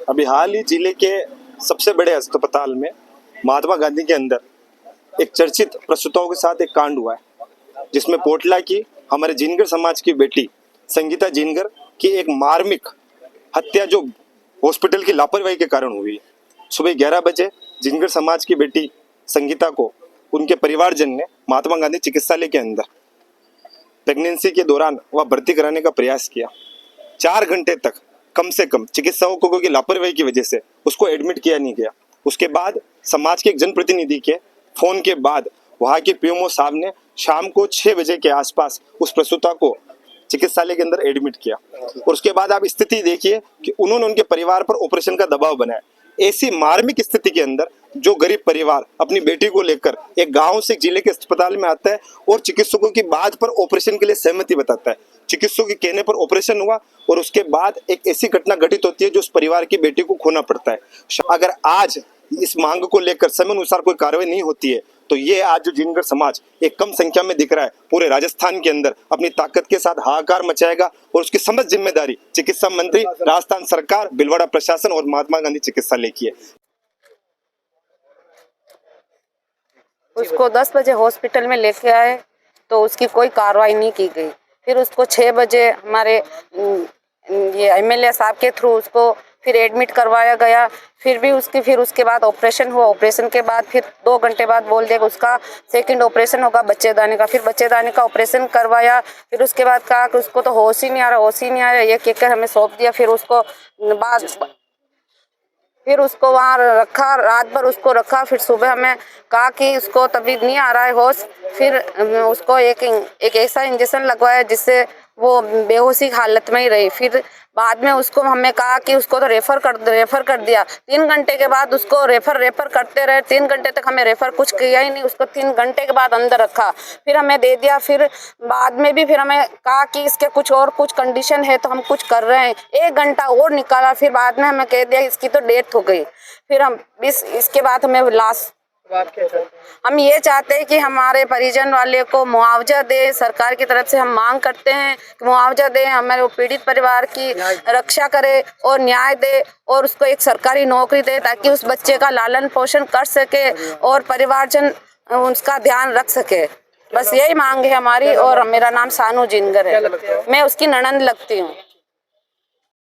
अभी हाल ही जिले के सबसे बड़े अस्पताल में महात्मा गांधी के अंदर एक चर्चित प्रसूताओं के साथ एक कांड हुआ है, जिसमें पोटला की हमारे जिनगर समाज की बेटी संगीता जिनगर की एक मार्मिक हत्या जो हॉस्पिटल की लापरवाही के कारण हुई। सुबह 11 बजे जिनगर समाज की बेटी संगीता को उनके परिवारजन ने महात्मा गांधी चिकित्सालय के अंदर प्रेगनेंसी के दौरान वह भर्ती कराने का प्रयास किया। 4 घंटे तक कम से कम चिकित्सकों की लापरवाही की वजह से उसको एडमिट किया नहीं गया। उसके बाद समाज के एक जनप्रतिनिधि के फोन के बाद वहां के पीएमओ साहब ने शाम को 6 बजे के आसपास उस प्रसूता को चिकित्सालय के अंदर एडमिट किया। और उसके बाद आप स्थिति देखिए कि उन्होंने उनके परिवार पर ऑपरेशन का दबाव बनाया। ऐसी मार्मिक स्थिति के अंदर जो गरीब परिवार अपनी बेटी को लेकर एक गांव से जिले के अस्पताल में आता है और चिकित्सकों की बात पर ऑपरेशन के लिए सहमति बताता है, चिकित्सकों के कहने पर ऑपरेशन हुआ और उसके बाद एक ऐसी घटना घटित होती है जो उस परिवार की बेटी को खोना पड़ता है। अगर आज इस मांग को लेकर समय अनुसार कोई कार्रवाई नहीं होती है तो ये आज जो जिनगर समाज एक कम संख्या में दिख रहा है पूरे राजस्थान के अंदर अपनी ताकत के साथ हाहाकार मचाएगा। और उसकी समस्त जिम्मेदारी चिकित्सा मंत्री, राजस्थान सरकार, भीलवाड़ा प्रशासन और महात्मा गांधी चिकित्सालय की है। उसको 10 बजे हॉस्पिटल में लेके आए तो उसकी कोई कार्रवाई नहीं की गई। फिर उसको 6 बजे हमारे ये एमएलए साहब के थ्रू उसको फिर एडमिट करवाया गया। फिर उसके बाद ऑपरेशन हुआ। ऑपरेशन के बाद फिर 2 घंटे बाद बोल दिया कि उसका सेकंड ऑपरेशन होगा बच्चेदानी का। फिर बच्चेदानी का ऑपरेशन करवाया। फिर उसके बाद कहा कि उसको तो होश ही नहीं आ रहा, ये कहकर हमें सौंप दिया। फिर उसको वहाँ रखा, रात भर उसको रखा। फिर सुबह हमें कहा कि उसको तबीयत नहीं आ रहा है होश। फिर उसको एक ऐसा इंजेक्शन लगवाया जिससे वो बेहोशी हालत में ही रही। फिर बाद में उसको हमें कहा कि उसको तो रेफर कर दिया। 3 घंटे के बाद उसको रेफर करते रहे। 3 घंटे तक हमें रेफर कुछ किया ही नहीं। उसको 3 घंटे के बाद अंदर रखा, फिर हमें दे दिया। फिर बाद में भी फिर हमें कहा कि इसके कुछ कंडीशन है तो हम कुछ कर रहे हैं। 1 घंटा और निकाला। फिर बाद में हमें कह दिया इसकी तो डेथ हो गई। फिर हम इसके बाद हमें हम ये चाहते हैं कि हमारे परिजन वाले को मुआवजा दे। सरकार की तरफ से हम मांग करते हैं कि मुआवजा दे, हमारे पीड़ित परिवार की रक्षा करे और न्याय दे और उसको एक सरकारी नौकरी दे ताकि उस बच्चे का लालन पोषण कर सके और परिवारजन उसका ध्यान रख सके। बस यही मांग है हमारी। और मेरा नाम सानू जिनगर है, मैं उसकी ननंद लगती हूँ।